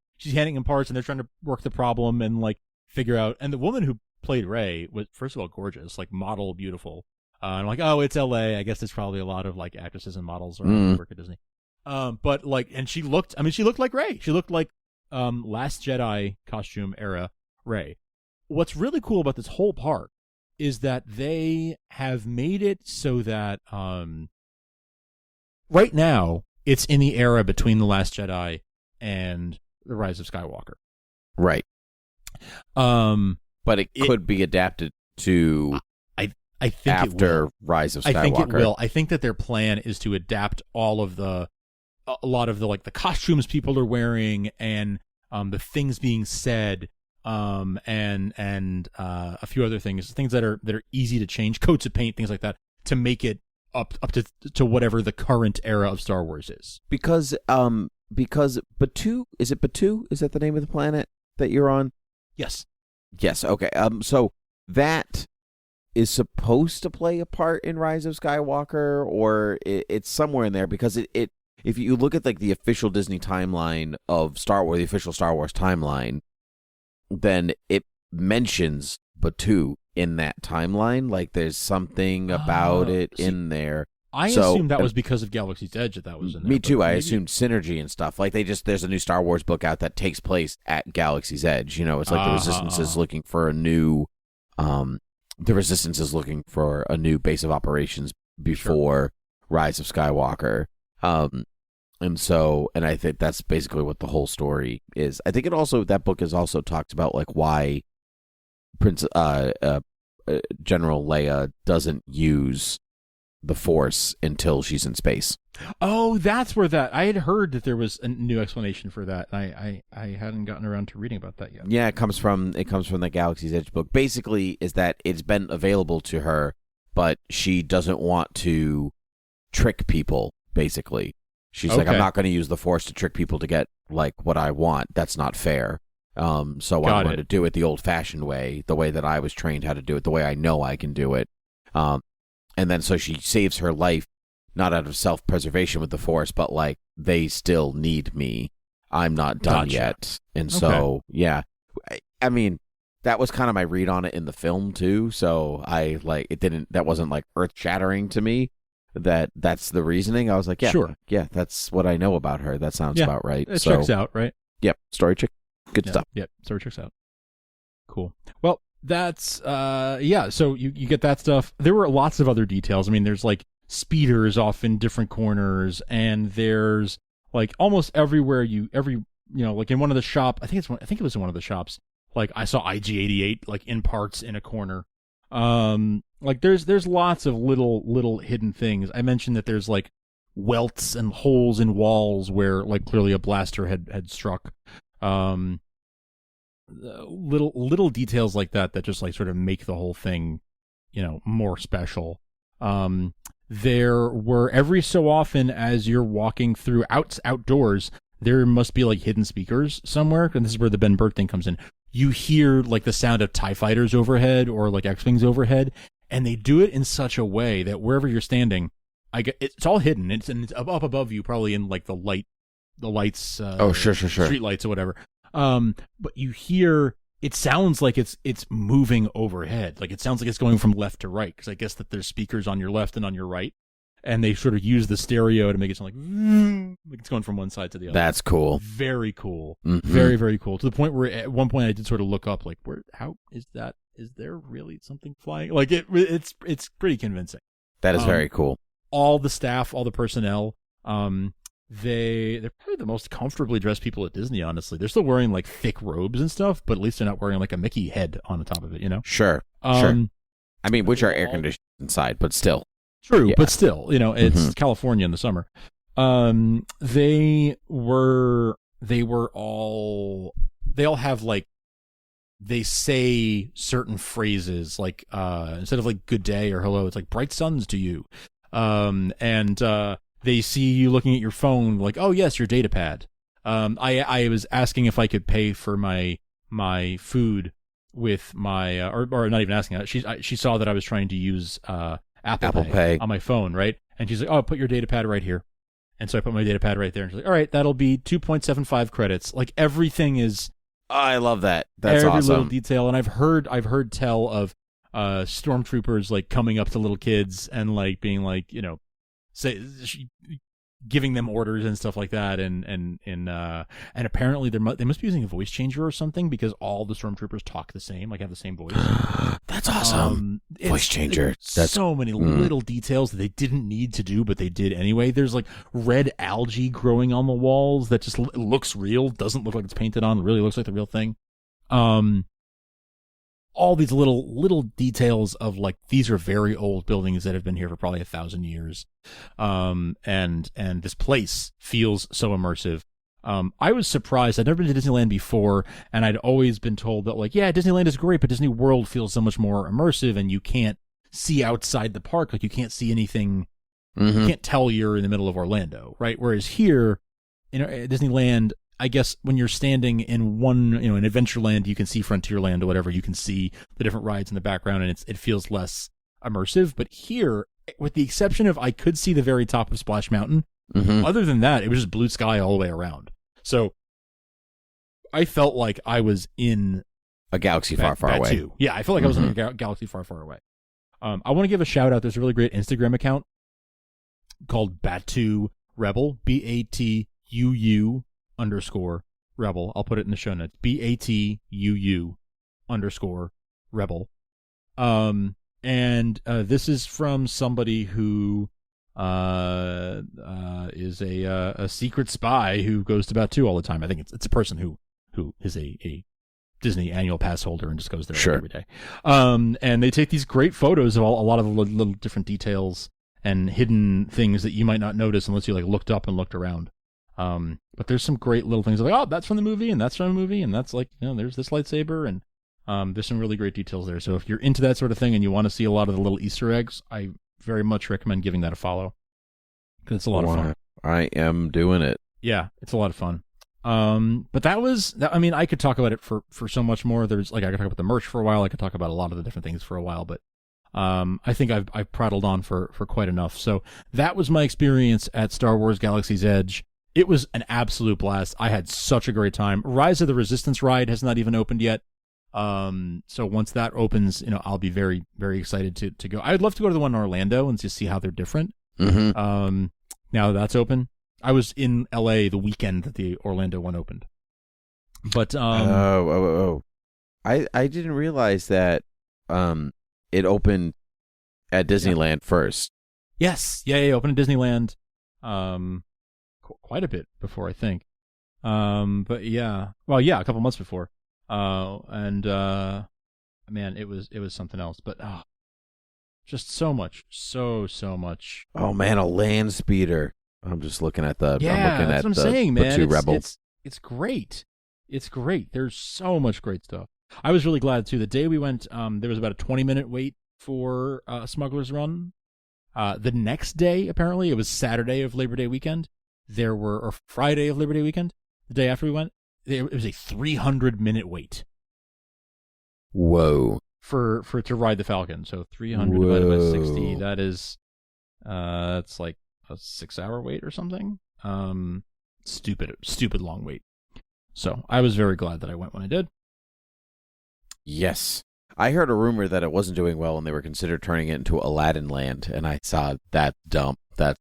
parts, and they're trying to work the problem and like figure out. And the woman who played Rey was, first of all, gorgeous, like model beautiful. I'm like, oh, it's LA. I guess there's probably a lot of like actresses and models around work at Disney. But like, and she looked like Rey. She looked like Last Jedi costume era Rey. What's really cool about this whole park is that they have made it so that right now it's in the era between The Last Jedi and The Rise of Skywalker. Right. But it could be adapted to I think after Rise of Skywalker. I think it will. I think that their plan is to adapt a lot of the like the costumes people are wearing and the things being said, and a few other things that are easy to change, coats of paint, things like that, to make it up to whatever the current era of Star Wars is. Because Batuu, is it Batuu? Is that the name of the planet that you're on? Yes. Yes. Okay. So that is supposed to play a part in Rise of Skywalker, or it's somewhere in there, because it if you look at like the official Disney timeline of Star Wars, the official Star Wars timeline, then it mentions Batuu in that timeline. Like there's something about it in there. I assumed that was because of Galaxy's Edge that was in there. Me too. I assumed synergy and stuff. Like there's a new Star Wars book out that takes place at Galaxy's Edge. It's like the Resistance is looking for a new, the Resistance is looking for a new base of operations before Rise of Skywalker. And I think that's basically what the whole story is. I think that book is also talked about like why General Leia doesn't use the Force until she's in space. Oh, that's where that. I had heard that there was a new explanation for that. I hadn't gotten around to reading about that yet. Yeah, it comes from the Galaxy's Edge book. Basically, is that it's been available to her, but she doesn't want to trick people. Basically, she's like, I'm not going to use the Force to trick people to get like what I want. That's not fair. So I'm going to do it the old-fashioned way, the way that I was trained how to do it, the way I know I can do it. And then so she saves her life, not out of self-preservation with the Force, but like they still need me. I'm not done yet. And so, yeah, I mean, that was kind of my read on it in the film too. So that wasn't like earth-shattering to me. That's the reasoning. I was like, yeah, sure. Yeah, that's what I know about her. That sounds about right. It checks out, right? Yep. Story check. Good stuff. Yep. Story checks out. Cool. Well, that's so you get that stuff. There were lots of other details. I mean, there's like speeders off in different corners, and there's like almost everywhere like in one of the shop, I think it was in one of the shops, like I saw IG-88 like in parts in a corner. Like there's lots of little hidden things. I mentioned that there's like welts and holes in walls where like clearly a blaster had struck. Little details like that just like sort of make the whole thing, more special. There were every so often as you're walking through outdoors, there must be like hidden speakers somewhere, and this is where the Ben Burtt thing comes in. You hear like the sound of TIE fighters overhead or like X-Wings overhead, and they do it in such a way that wherever you're standing, it's all hidden. It's up above you, probably in like the lights. Sure. Street lights or whatever. But you hear, it sounds like it's moving overhead. Like it sounds like it's going from left to right, because I guess that there's speakers on your left and on your right, and they sort of use the stereo to make it sound like it's going from one side to the other. That's cool. Very cool. Mm-hmm. Very, very cool. To the point where at one point I did sort of look up, like, how is that? Is there really something flying? Like it's pretty convincing. That is very cool. All the staff, all the personnel, they're probably the most comfortably dressed people at Disney, honestly. They're still wearing like thick robes and stuff, but at least they're not wearing like a Mickey head on the top of it, Sure. Sure. I mean, which are air conditioned inside, but still. True, but still, it's California in the summer. They all have like, they say certain phrases like, instead of like good day or hello, it's like bright suns to you. They see you looking at your phone, like, oh yes, your data pad. I was asking if I could pay for my food with my, or not even asking that. She saw that I was trying to use Apple Pay on my phone, right? And she's like, oh, put your data pad right here. And so I put my data pad right there, and she's like, all right, that'll be 2.75 credits. Like everything is. Oh, I love that. That's every awesome. Little detail, and I've heard tell of stormtroopers like coming up to little kids and like being like, giving them orders and stuff like that, and apparently they must be using a voice changer or something, because all the stormtroopers talk the same, like have the same voice. That's awesome. Voice changer. That's so many little details that they didn't need to do, but they did anyway. There's like red algae growing on the walls that just looks real, doesn't look like it's painted on, really looks like the real thing. All these little details of like, these are very old buildings that have been here for probably 1,000 years. And this place feels so immersive. I was surprised. I'd never been to Disneyland before, and I'd always been told that like, yeah, Disneyland is great, but Disney World feels so much more immersive, and you can't see outside the park. Like you can't see anything. Mm-hmm. You can't tell you're in the middle of Orlando, right? Whereas here, at Disneyland, I guess when you're standing in one, in Adventureland, you can see Frontierland or whatever. You can see the different rides in the background, and it feels less immersive. But here, with the exception of I could see the very top of Splash Mountain, other than that, it was just blue sky all the way around. So I felt like I was in a galaxy far, far away. Yeah, I felt like I was in a galaxy far, far away. I want to give a shout out. There's a really great Instagram account called Batu Rebel, BATUU _Rebel. I'll put it in the show notes. BATUU _Rebel. And this is from somebody who is a secret spy who goes to Batu all the time. I think it's a person who is a Disney annual pass holder and just goes there every day. And they take these great photos of a lot of the little different details and hidden things that you might not notice unless you like looked up and looked around. But there's some great little things like, oh, that's from the movie, and that's from the movie, and that's like, there's this lightsaber, and there's some really great details there. So if you're into that sort of thing and you want to see a lot of the little Easter eggs, I very much recommend giving that a follow, because it's a lot of fun. I am doing it. Yeah, it's a lot of fun. But I mean, I could talk about it for so much more. There's like, I could talk about the merch for a while. I could talk about a lot of the different things for a while, but I think I've prattled on for quite enough. So that was my experience at Star Wars Galaxy's Edge. It was an absolute blast. I had such a great time. Rise of the Resistance ride has not even opened yet. So once that opens, I'll be very, very excited to go. I'd love to go to the one in Orlando and just see how they're different. Mm-hmm. Now that that's open. I was in LA the weekend that the Orlando one opened. But I didn't realize that it opened at Disneyland first. Yes. Yeah, it opened at Disneyland quite a bit before, I think. But yeah. Well, yeah, a couple months before. Man, it was something else. But just so much. So much. Oh man, a land speeder. I'm just looking at the. Yeah, I'm looking that's at what I'm saying, man. Two Rebels. It's great. It's great. There's so much great stuff. I was really glad too. The day we went, there was about a 20-minute wait for Smuggler's Run. The next day, apparently, it was Saturday of Labor Day weekend. Or Friday of Labor Day weekend. The day after we went, it was a 300-minute wait. Whoa. For to ride the Falcon. So 300 divided by 60. That is, it's like a 6-hour wait or something. Stupid long wait. So I was very glad that I went when I did. Yes. I heard a rumor that it wasn't doing well and they were considered turning it into Aladdin Land, and I saw that dump. That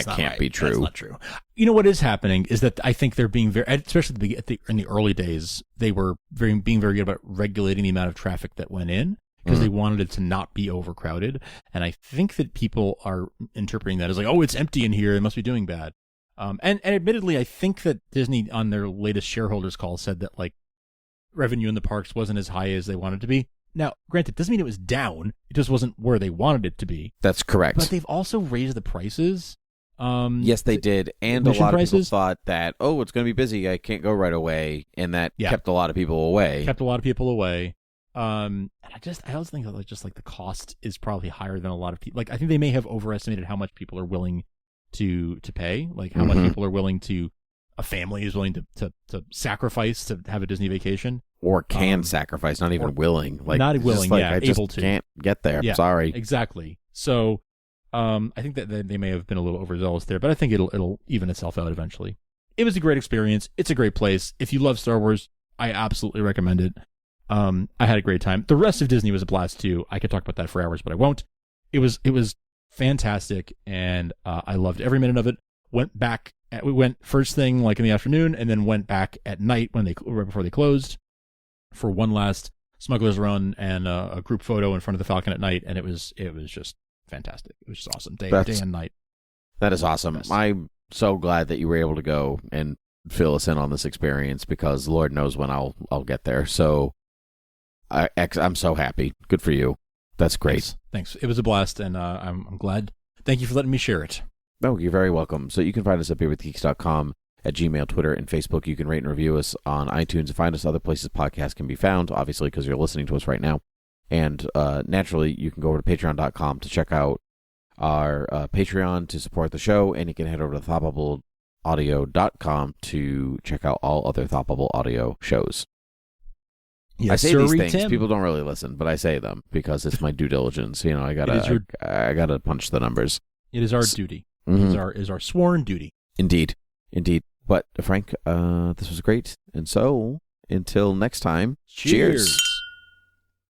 can't be true. That's not true. You know what is happening is that I think they're being very, especially in the early days, they were being very good about regulating the amount of traffic that went in, because they wanted it to not be overcrowded. And I think that people are interpreting that as like, oh, it's empty in here, it must be doing bad. And admittedly, I think that Disney on their latest shareholders call said that like revenue in the parks wasn't as high as they wanted to be. Now, granted, doesn't mean it was down. It just wasn't where they wanted it to be. That's correct. But they've also raised the prices. Yes, they did. And a lot of people thought that, oh, it's going to be busy, I can't go right away. And that kept a lot of people away. And I also think that just like the cost is probably higher than a lot of people. Like, I think they may have overestimated how much people are willing to pay. Like how much people are willing to, a family is willing to sacrifice to have a Disney vacation. Or can sacrifice, not even willing. Like, not willing, like, yeah, I just able to. can't get there. Yeah, sorry. Exactly. So, I think that they may have been a little overzealous there, but I think it'll even itself out eventually. It was a great experience. It's a great place. If you love Star Wars, I absolutely recommend it. I had a great time. The rest of Disney was a blast too. I could talk about that for hours, but I won't. It was fantastic, and I loved every minute of it. We went first thing like in the afternoon, and then went back at night right before they closed, for one last Smuggler's Run and a group photo in front of the Falcon at night, and it was just fantastic. It was just awesome, day and night. That is awesome. I'm so glad that you were able to go and fill us in on this experience, because Lord knows when I'll get there. So I'm so happy. Good for you. That's great. Thanks. It was a blast, and I'm glad. Thank you for letting me share it. No, you're very welcome. So you can find us at beerwithgeeks.com, at Gmail, Twitter, and Facebook. You can rate and review us on iTunes and find us other places podcasts can be found, obviously, because you're listening to us right now. And naturally, you can go over to patreon.com to check out our Patreon to support the show, and you can head over to thoughtbubbleaudio.com to check out all other Thought Bubble Audio shows. Yes, I say these things. Tim. People don't really listen, but I say them because it's my due diligence. I gotta punch the numbers. It is our duty. Mm-hmm. It is our sworn duty. Indeed. But Frank, this was great. And so, until next time, cheers.